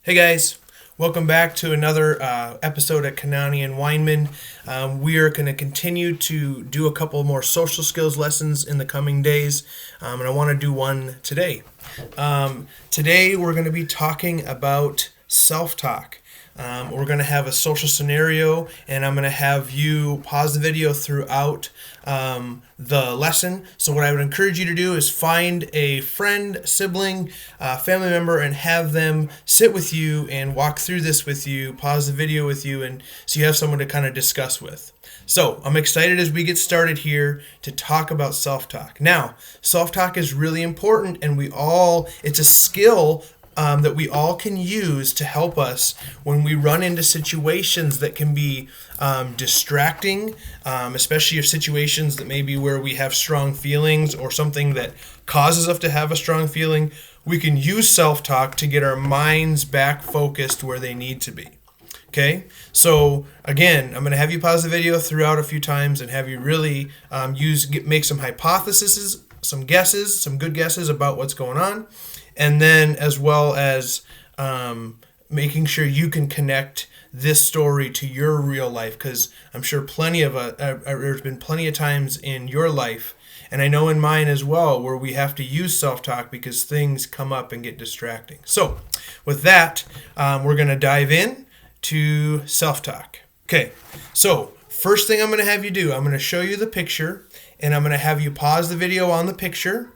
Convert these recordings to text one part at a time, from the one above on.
Hey guys, welcome back to another episode at Kanani and Weinman. We are going to continue to do a couple more social skills lessons in the coming days, and I want to do one today. Today we're going to be talking about self-talk. We're going to have a social scenario, and I'm going to have you pause the video throughout the lesson. So what I would encourage you to do is find a friend, sibling, family member, and have them sit with you and walk through this with you, pause the video with you, and so you have someone to kind of discuss with. So I'm excited as we get started here to talk about self-talk. Now, self-talk is really important, and it's a skill that we all can use to help us when we run into situations that can be distracting, especially if situations that maybe where we have strong feelings or something that causes us to have a strong feeling. We can use self-talk to get our minds back focused where they need to be. Okay, so again, I'm going to have you pause the video throughout a few times and have you really make some hypotheses, some guesses, some good guesses about what's going on. And then as well as making sure you can connect this story to your real life, because I'm sure there's been plenty of times in your life, and I know in mine as well, where we have to use self-talk because things come up and get distracting. So with that, we're going to dive in to self-talk. Okay, so first thing I'm going to have you do, I'm going to show you the picture, and I'm going to have you pause the video on the picture.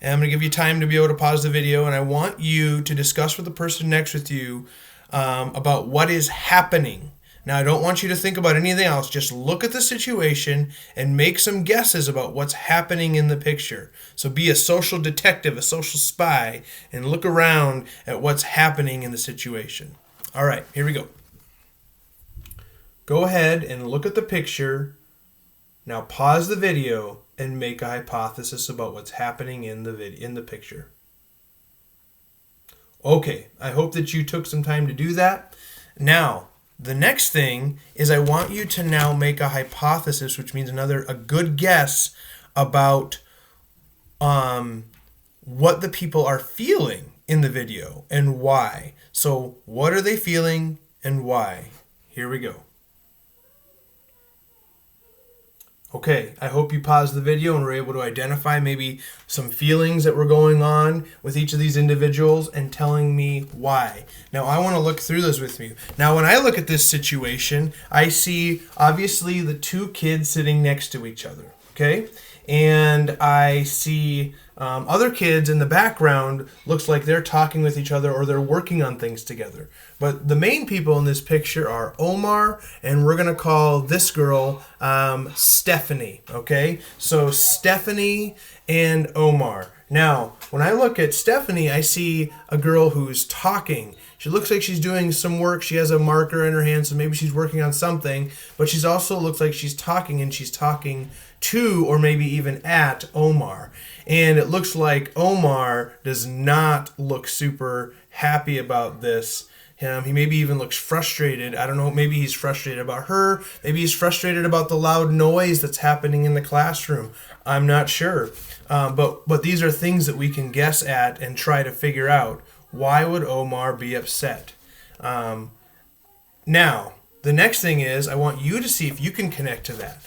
And I'm going to give you time to be able to pause the video, and I want you to discuss with the person next with you about what is happening. Now, I don't want you to think about anything else. Just look at the situation and make some guesses about what's happening in the picture. So be a social detective, a social spy, and look around at what's happening in the situation. All right, here we go. Go ahead and look at the picture. Now pause the video and make a hypothesis about what's happening in the picture. Okay, I hope that you took some time to do that. Now, the next thing is I want you to now make a hypothesis, which means a good guess about what the people are feeling in the video and why. So, what are they feeling and why? Here we go. Okay, I hope you paused the video and were able to identify maybe some feelings that were going on with each of these individuals and telling me why. Now, I want to look through those with you. Now, when I look at this situation, I see obviously the two kids sitting next to each other, okay? And I see other kids in the background, looks like they're talking with each other or they're working on things together. But the main people in this picture are Omar, and we're going to call this girl Stephanie, okay? So Stephanie and Omar. Now, when I look at Stephanie, I see a girl who's talking. She looks like she's doing some work. She has a marker in her hand, so maybe she's working on something. But she's also looks like she's talking, and she's talking to or maybe even at Omar. And it looks like Omar does not look super happy about this. He maybe even looks frustrated. I don't know, maybe he's frustrated about her. Maybe he's frustrated about the loud noise that's happening in the classroom. I'm not sure. But these are things that we can guess at and try to figure out. Why would Omar be upset? Now, the next thing is I want you to see if you can connect to that.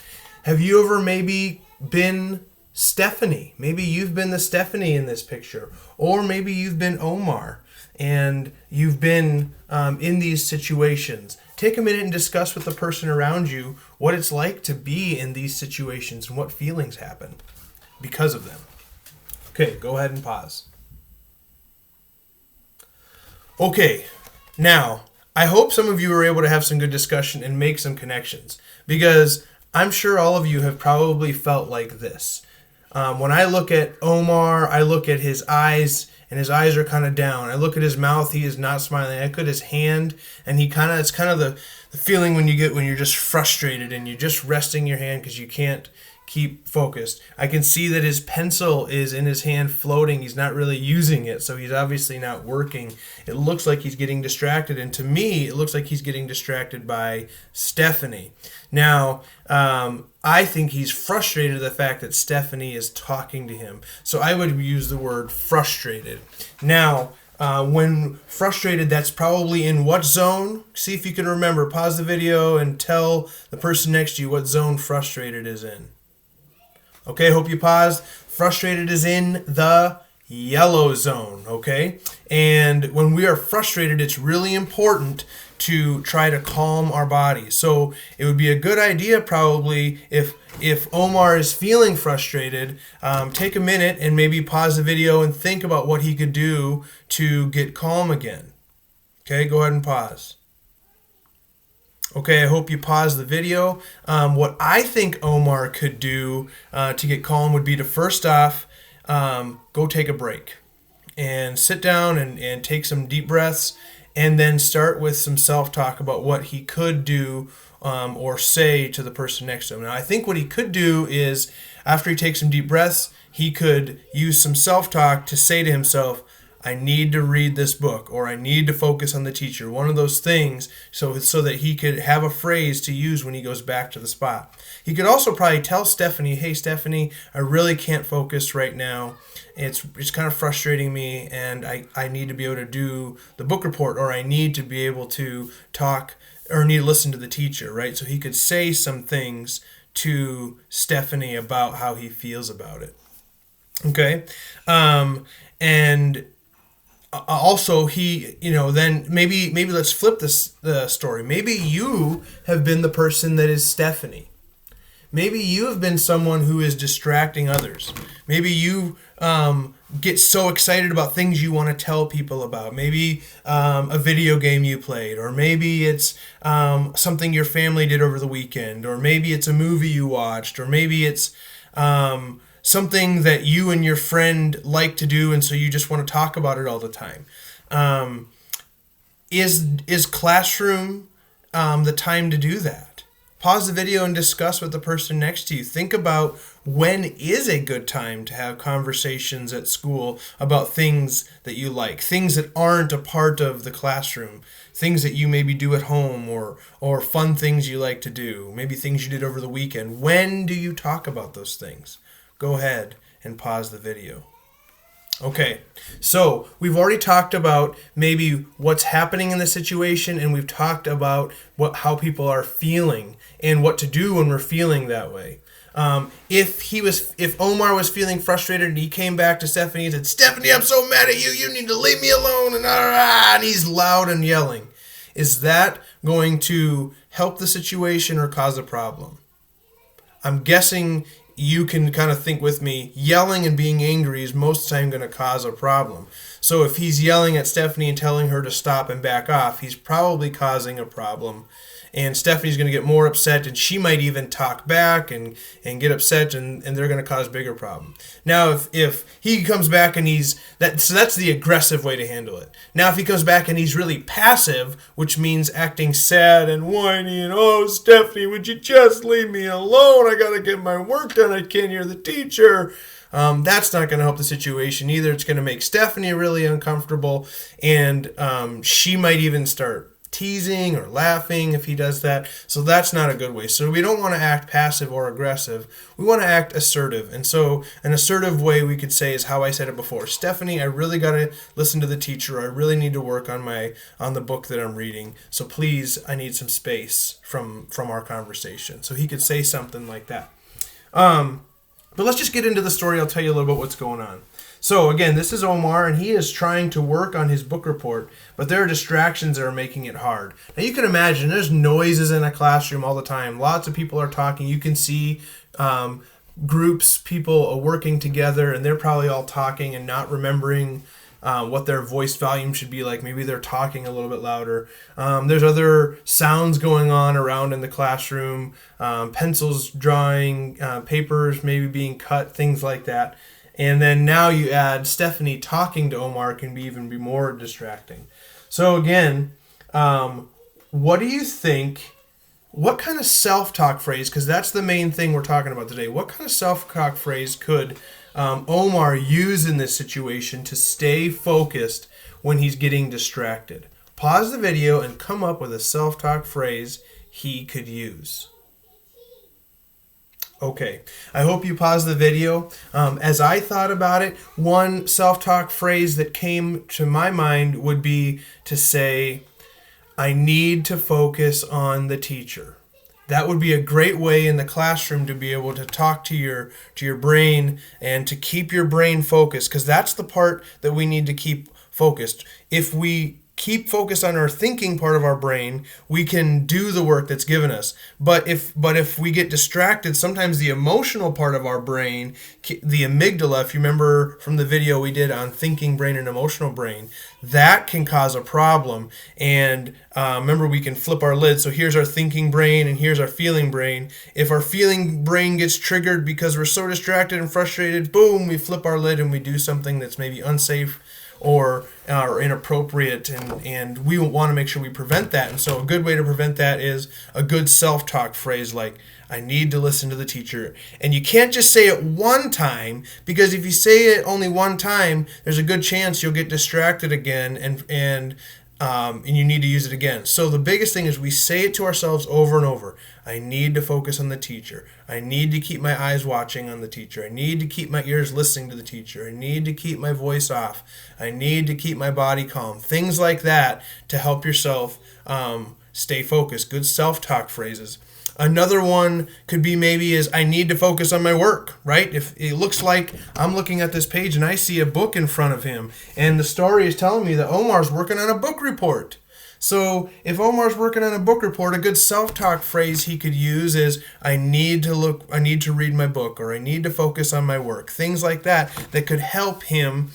Have you ever maybe been Stephanie? Maybe you've been the Stephanie in this picture. Or maybe you've been Omar and you've been in these situations. Take a minute and discuss with the person around you what it's like to be in these situations and what feelings happen because of them. Okay, go ahead and pause. Okay, now, I hope some of you were able to have some good discussion and make some connections, because I'm sure all of you have probably felt like this. When I look at Omar, I look at his eyes, and his eyes are kind of down. I look at his mouth, he is not smiling. I look at his hand, and it's kind of the feeling when you get when you're just frustrated and you're just resting your hand because you can't keep focused. I can see that his pencil is in his hand floating. He's not really using it, so he's obviously not working. It looks like he's getting distracted, and to me, it looks like he's getting distracted by Stephanie. Now, I think he's frustrated at the fact that Stephanie is talking to him. So I would use the word frustrated. Now, When frustrated, that's probably in what zone? See if you can remember. Pause the video and tell the person next to you what zone frustrated is in. Okay, hope you paused. Frustrated is in the yellow zone, okay? And when we are frustrated, it's really important to try to calm our body. So it would be a good idea probably if Omar is feeling frustrated, take a minute and maybe pause the video and think about what he could do to get calm again. Okay, go ahead and pause. Okay, I hope you pause the video. What I think Omar could do to get calm would be to first off, go take a break and sit down and take some deep breaths, and then start with some self-talk about what he could do or say to the person next to him. Now, I think what he could do is, after he takes some deep breaths, he could use some self-talk to say to himself, I need to read this book, or I need to focus on the teacher. One of those things, so that he could have a phrase to use when he goes back to the spot. He could also probably tell Stephanie, hey, Stephanie, I really can't focus right now. It's kind of frustrating me, and I need to be able to do the book report, or I need to be able to talk, or need to listen to the teacher, right? So he could say some things to Stephanie about how he feels about it. Okay? And also, he, then maybe let's flip the story. Maybe you have been the person that is Stephanie. Maybe you have been someone who is distracting others. Maybe you get so excited about things you want to tell people about. Maybe a video game you played, or maybe it's something your family did over the weekend, or maybe it's a movie you watched, or maybe it's something that you and your friend like to do, and so you just want to talk about it all the time. Is classroom the time to do that? Pause the video and discuss with the person next to you. Think about when is a good time to have conversations at school about things that you like, things that aren't a part of the classroom, things that you maybe do at home, or fun things you like to do, maybe things you did over the weekend. When do you talk about those things? Go ahead and pause the video. Okay, so we've already talked about maybe what's happening in the situation, and we've talked about how people are feeling and what to do when we're feeling that way. If Omar was feeling frustrated and he came back to Stephanie and said, Stephanie, I'm so mad at you, you need to leave me alone, and he's loud and yelling, is that going to help the situation or cause a problem? I'm guessing you can kind of think with me, yelling and being angry is most of the time going to cause a problem. So if he's yelling at Stephanie and telling her to stop and back off, he's probably causing a problem. And Stephanie's going to get more upset, and she might even talk back and get upset, and they're going to cause bigger problem. Now, if he comes back and so that's the aggressive way to handle it. Now, if he comes back and he's really passive, which means acting sad and whiny and, oh, Stephanie, would you just leave me alone? I got to get my work done. I can't hear the teacher. That's not going to help the situation either. It's going to make Stephanie really uncomfortable, and she might even start teasing or laughing if he does that. So that's not a good way. So we don't want to act passive or aggressive. We want to act assertive. And so an assertive way we could say is how I said it before. Stephanie, I really got to listen to the teacher. I really need to work on the book that I'm reading. So please, I need some space from our conversation. So he could say something like that. But let's just get into the story. I'll tell you a little bit what's going on. So again, this is Omar, and he is trying to work on his book report, but there are distractions that are making it hard. Now you can imagine there's noises in a classroom all the time. Lots of people are talking. You can see groups, people are working together, and they're probably all talking and not remembering what their voice volume should be like. Maybe they're talking a little bit louder. There's other sounds going on around in the classroom, pencils drawing, papers maybe being cut, things like that. And then now you add Stephanie talking to Omar can even be more distracting. So again, what do you think, what kind of self-talk phrase, because that's the main thing we're talking about today, what kind of self-talk phrase could Omar use in this situation to stay focused when he's getting distracted? Pause the video and come up with a self-talk phrase he could use. Okay, I hope you paused the video. As I thought about it, one self-talk phrase that came to my mind would be to say, I need to focus on the teacher. That would be a great way in the classroom to be able to talk to your brain and to keep your brain focused, because that's the part that we need to keep focused. If we keep focused on our thinking part of our brain, we can do the work that's given us. But if we get distracted, sometimes the emotional part of our brain, the amygdala, if you remember from the video we did on thinking brain and emotional brain, that can cause a problem. And remember, we can flip our lid. So here's our thinking brain and here's our feeling brain. If our feeling brain gets triggered because we're so distracted and frustrated, boom, we flip our lid and we do something that's maybe unsafe or inappropriate, and we want to make sure we prevent that. And so a good way to prevent that is a good self-talk phrase like, I need to listen to the teacher. And you can't just say it one time, because if you say it only one time, there's a good chance you'll get distracted again and you need to use it again. So the biggest thing is we say it to ourselves over and over. I need to focus on the teacher. I need to keep my eyes watching on the teacher. I need to keep my ears listening to the teacher. I need to keep my voice off. I need to keep my body calm. Things like that to help yourself stay focused. Good self-talk phrases. Another one could be maybe is I need to focus on my work, right? If it looks like I'm looking at this page and I see a book in front of him and the story is telling me that Omar's working on a book report. So if Omar's working on a book report, a good self-talk phrase he could use is I need to read my book, or I need to focus on my work. Things like that could help him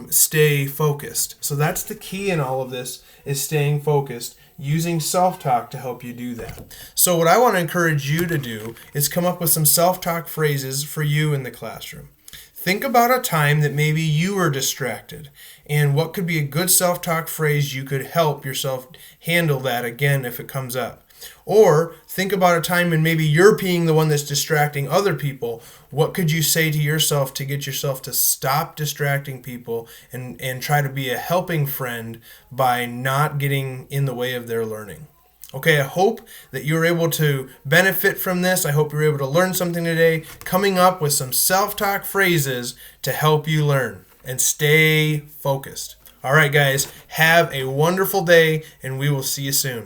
stay focused. So that's the key in all of this, is staying focused, using self-talk to help you do that. So what I want to encourage you to do is come up with some self-talk phrases for you in the classroom. Think about a time that maybe you were distracted, and what could be a good self-talk phrase you could help yourself handle that again if it comes up. Or think about a time when maybe you're being the one that's distracting other people. What could you say to yourself to get yourself to stop distracting people and try to be a helping friend by not getting in the way of their learning? Okay, I hope that you're able to benefit from this. I hope you're able to learn something today, coming up with some self-talk phrases to help you learn and stay focused. All right, guys, have a wonderful day, and we will see you soon.